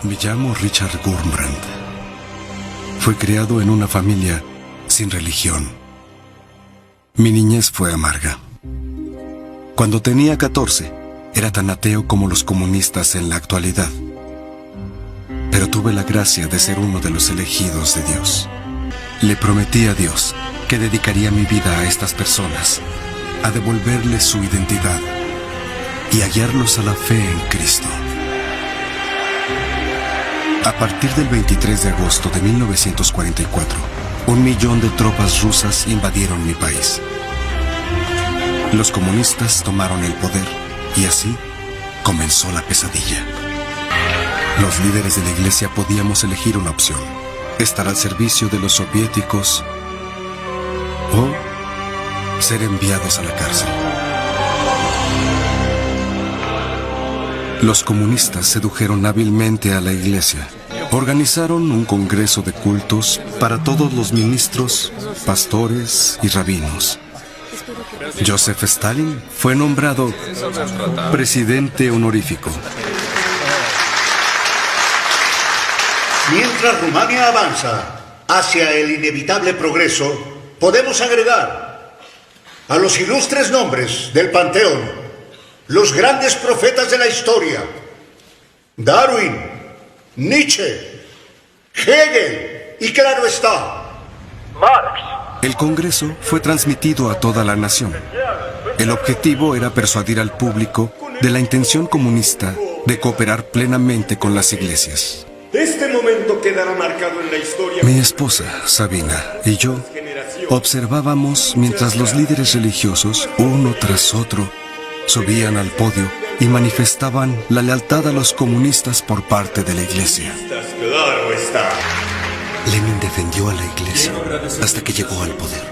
Me llamo Richard Wurmbrand. Fui criado en una familia sin religión. Mi niñez fue amarga. Cuando tenía 14, era tan ateo como los comunistas en la actualidad. Pero tuve la gracia de ser uno de los elegidos de Dios. Le prometí a Dios que dedicaría mi vida a estas personas, a devolverles su identidad y a guiarlos a la fe en Cristo. A partir del 23 de agosto de 1944, 1 millón de tropas rusas invadieron mi país. Los comunistas tomaron el poder y así comenzó la pesadilla. Los líderes de la iglesia podíamos elegir una opción: estar al servicio de los soviéticos o ser enviados a la cárcel. Los comunistas sedujeron hábilmente a la iglesia. Organizaron un congreso de cultos para todos los ministros, pastores y rabinos. Joseph Stalin fue nombrado presidente honorífico. Mientras Rumania avanza hacia el inevitable progreso, podemos agregar a los ilustres nombres del Panteón los grandes profetas de la historia: Darwin, Nietzsche, Hegel y, claro está, Marx. El Congreso fue transmitido a toda la nación. El objetivo era persuadir al público de la intención comunista de cooperar plenamente con las iglesias. Este momento quedará marcado en la historia. Mi esposa, Sabina, y yo observábamos mientras los líderes religiosos, uno tras otro, subían al podio y manifestaban la lealtad a los comunistas por parte de la iglesia. Claro está. Lenin defendió a la iglesia hasta que llegó al poder.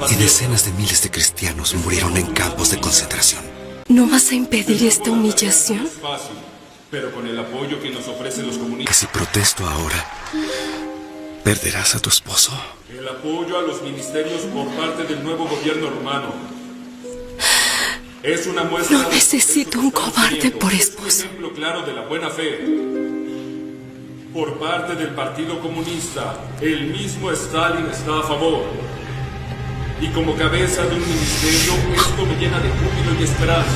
Y decenas de miles de cristianos murieron en campos de concentración. ¿No vas a impedir esta humillación? Pero con el apoyo que nos ofrecen los Que comunistas. si protesto ahora, ¿perderás a tu esposo? El apoyo a los ministerios por parte del nuevo gobierno rumano es una muestra. No necesito un cobarde por esposo. Es un ejemplo claro de la buena fe. Por parte del Partido Comunista, el mismo Stalin está a favor. Y como cabeza de un ministerio, esto me llena de júbilo y esperanza.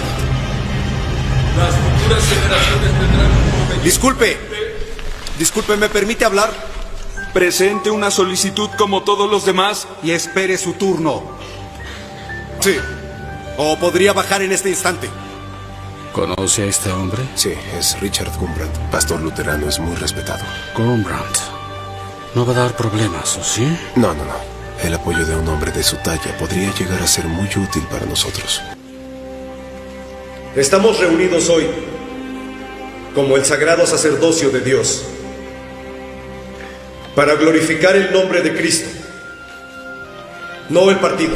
Las futuras generaciones tendrán un porvenir. Disculpe, ¿me permite hablar? Presente una solicitud como todos los demás. Y espere su turno. Sí. O podría bajar en este instante. ¿Conoce a este hombre? Sí, es Richard Wurmbrand, pastor luterano, es muy respetado. Wurmbrand. No va a dar problemas, ¿o sí? No. El apoyo de un hombre de su talla podría llegar a ser muy útil para nosotros. Estamos reunidos hoy como el sagrado sacerdocio de Dios para glorificar el nombre de Cristo, no el partido.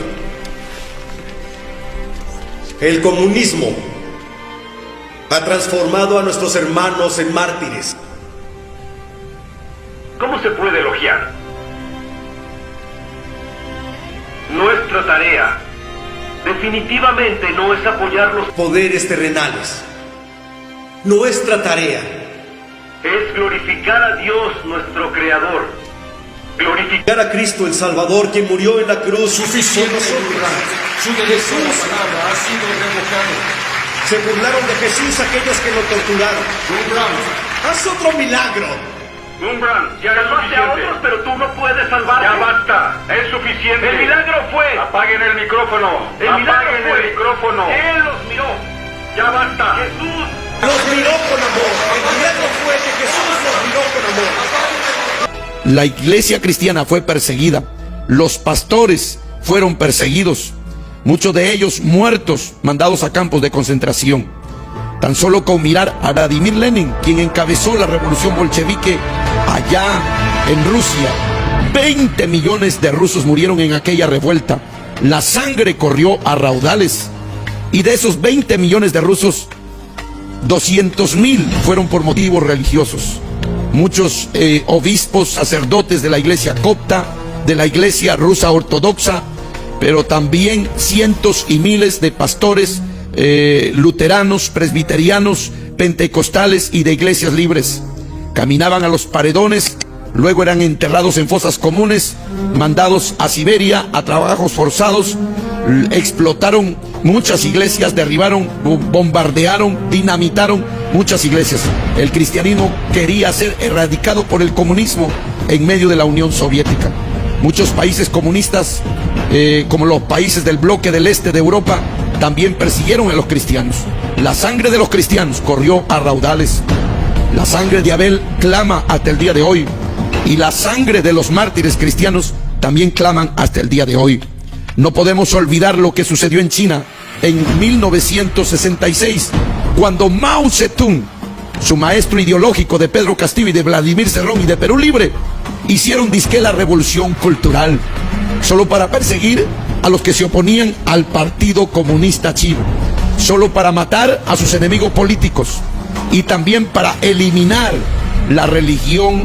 El comunismo ha transformado a nuestros hermanos en mártires. ¿Cómo se puede elogiar? Nuestra tarea definitivamente no es apoyar los Poderes terrenales. Nuestra tarea es glorificar a Dios, nuestro Creador. Glorificar a Cristo el Salvador, quien murió en la cruz. Suficiente, por nosotros. Su derecho a la palabra ha sido revocado. Se burlaron de Jesús aquellos que lo torturaron. Wurmbrand. Haz otro milagro. Wurmbrand, ya es suficiente. A otros, pero tú no puedes salvarte. Ya basta, es suficiente. El milagro fue. Apaguen el micrófono. Apaguen el micrófono. Él los miró. Ya basta. Jesús los miró con amor. El milagro fue que Jesús los miró con amor. La iglesia cristiana fue perseguida. Los pastores fueron perseguidos. Muchos de ellos muertos, mandados a campos de concentración. Tan solo con mirar a Vladimir Lenin, quien encabezó la revolución bolchevique allá en Rusia. 20 millones de rusos murieron en aquella revuelta. La sangre corrió a raudales. Y de esos 20 millones de rusos, 200,000 fueron por motivos religiosos. Muchos obispos, sacerdotes de la iglesia copta, de la iglesia rusa ortodoxa, pero también cientos y miles de pastores luteranos, presbiterianos, pentecostales y de iglesias libres. Caminaban a los paredones, luego eran enterrados en fosas comunes, mandados a Siberia a trabajos forzados, explotaron muchas iglesias, derribaron, bombardearon, dinamitaron muchas iglesias. El cristianismo quería ser erradicado por el comunismo en medio de la Unión Soviética. Muchos países comunistas, como los países del bloque del este de Europa, también persiguieron a los cristianos. La sangre de los cristianos corrió a raudales. La sangre de Abel clama hasta el día de hoy. Y la sangre de los mártires cristianos también claman hasta el día de hoy. No podemos olvidar lo que sucedió en China en 1966, cuando Mao Zedong, su maestro ideológico de Pedro Castillo y de Vladimir Cerrón y de Perú Libre, hicieron disque la revolución cultural, solo para perseguir a los que se oponían al Partido Comunista Chino, solo para matar a sus enemigos políticos y también para eliminar la religión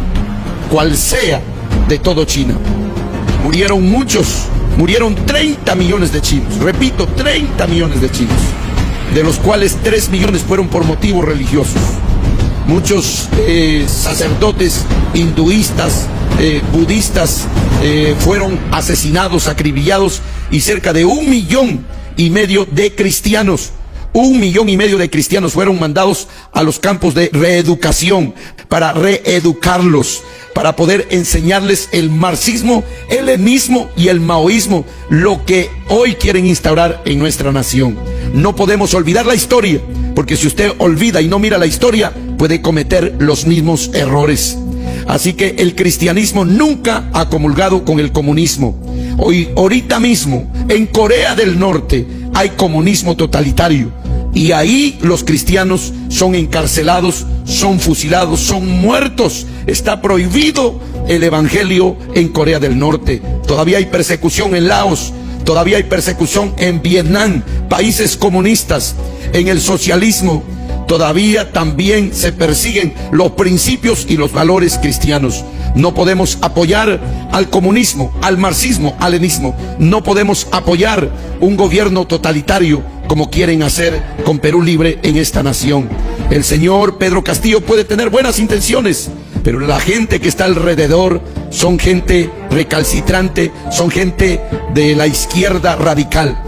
cual sea de todo China. Murieron muchos, murieron 30 millones de chinos, repito, 30 millones de chinos, de los cuales 3 millones fueron por motivos religiosos. Muchos sacerdotes hinduistas, budistas fueron asesinados, acribillados, y cerca de 1,5 millones de cristianos, 1,5 millones de cristianos fueron mandados a los campos de reeducación para reeducarlos, para poder enseñarles el marxismo, el leninismo y el maoísmo, lo que hoy quieren instaurar en nuestra nación. No podemos olvidar la historia, porque si usted olvida y no mira la historia, puede cometer los mismos errores. Así que el cristianismo nunca ha comulgado con el comunismo. Ahorita mismo, en Corea del Norte, hay comunismo totalitario. Y ahí los cristianos son encarcelados, son fusilados, son muertos. Está prohibido el evangelio en Corea del Norte. Todavía hay persecución en Laos, todavía hay persecución en Vietnam, países comunistas. En el socialismo todavía también se persiguen los principios y los valores cristianos. No podemos apoyar al comunismo, al marxismo, al leninismo. No podemos apoyar un gobierno totalitario como quieren hacer con Perú Libre en esta nación. El señor Pedro Castillo puede tener buenas intenciones, pero la gente que está alrededor son gente recalcitrante, son gente de la izquierda radical.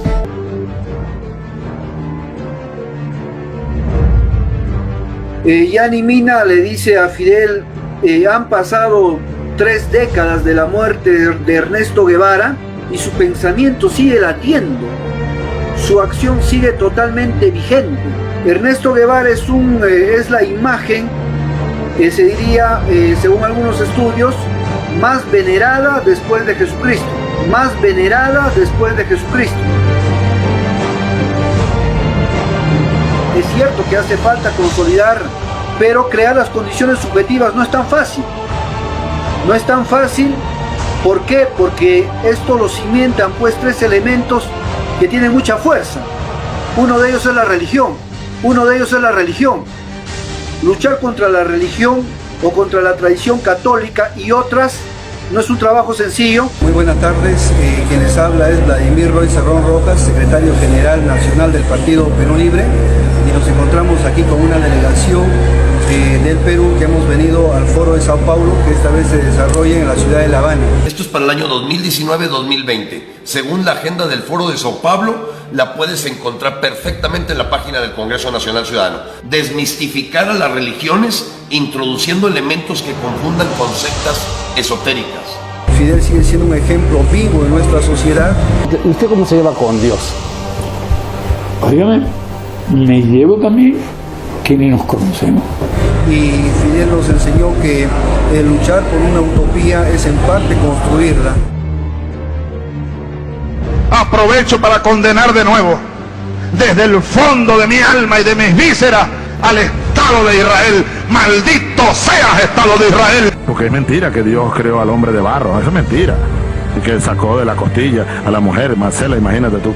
Yanni Mina le dice a Fidel, han pasado 3 décadas de la muerte de Ernesto Guevara y su pensamiento sigue latiendo, su acción sigue totalmente vigente. Ernesto Guevara es la imagen, se diría, según algunos estudios, más venerada después de Jesucristo, más venerada después de Jesucristo. Es cierto que hace falta consolidar, pero crear las condiciones subjetivas no es tan fácil. No es tan fácil, ¿por qué? Porque esto lo cimentan pues 3 elementos que tienen mucha fuerza. Uno de ellos es la religión. Luchar contra la religión o contra la tradición católica y otras no es un trabajo sencillo. Muy buenas tardes, quien les habla es Vladimir Roy Cerrón Rojas, secretario general nacional del Partido Perú Libre, y nos encontramos aquí con una delegación del Perú que hemos venido al Foro de Sao Paulo, que esta vez se desarrolla en la ciudad de La Habana. Esto es para el año 2019-2020. Según la agenda del Foro de Sao Paulo, la puedes encontrar perfectamente en la página del Congreso Nacional Ciudadano. Desmistificar a las religiones, introduciendo elementos que confundan con sectas esotéricas. Fidel sigue siendo un ejemplo vivo de nuestra sociedad. ¿Usted cómo se lleva con Dios? Óigame, me llevo también que ni nos conocemos. Y Fidel nos enseñó que luchar por una utopía es en parte construirla. Aprovecho para condenar de nuevo, desde el fondo de mi alma y de mis vísceras, al Estado de Israel. ¡Maldito seas, Estado de Israel! Porque es mentira que Dios creó al hombre de barro, eso es mentira. Y que sacó de la costilla a la mujer, Marcela, imagínate tú.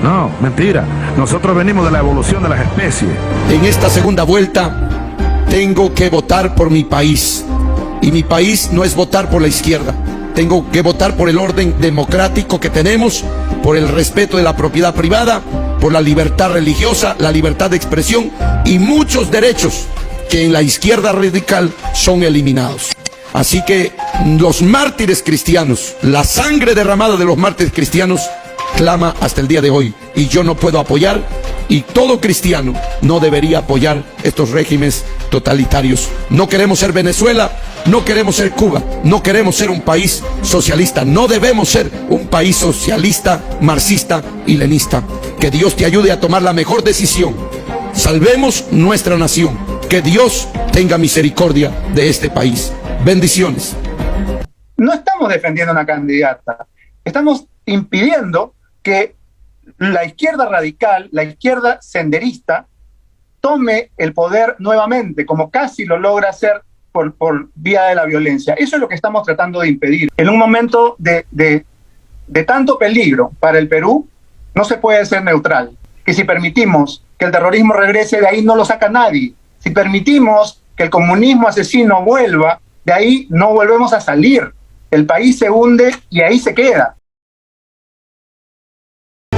No, mentira. Nosotros venimos de la evolución de las especies. En esta segunda vuelta tengo que votar por mi país. Y mi país no es votar por la izquierda. Tengo que votar por el orden democrático que tenemos, por el respeto de la propiedad privada por la libertad religiosa, la libertad de expresión y muchos derechos que en la izquierda radical son eliminados. Así que los mártires cristianos, la sangre derramada de los mártires cristianos clama hasta el día de hoy, y yo no puedo apoyar, y todo cristiano no debería apoyar estos regímenes totalitarios. No queremos ser Venezuela, no queremos ser Cuba, no queremos ser un país socialista, no debemos ser un país socialista, marxista y leninista. Que Dios te ayude a tomar la mejor decisión. Salvemos nuestra nación. Que Dios tenga misericordia de este país. Bendiciones. No estamos defendiendo a una candidata, estamos impidiendo que la izquierda radical, la izquierda senderista, tome el poder nuevamente, como casi lo logra hacer por vía de la violencia. Eso es lo que estamos tratando de impedir. En un momento de tanto peligro para el Perú, no se puede ser neutral. Que si permitimos que el terrorismo regrese, de ahí no lo saca nadie. Si permitimos que el comunismo asesino vuelva, de ahí no volvemos a salir. El país se hunde y ahí se queda.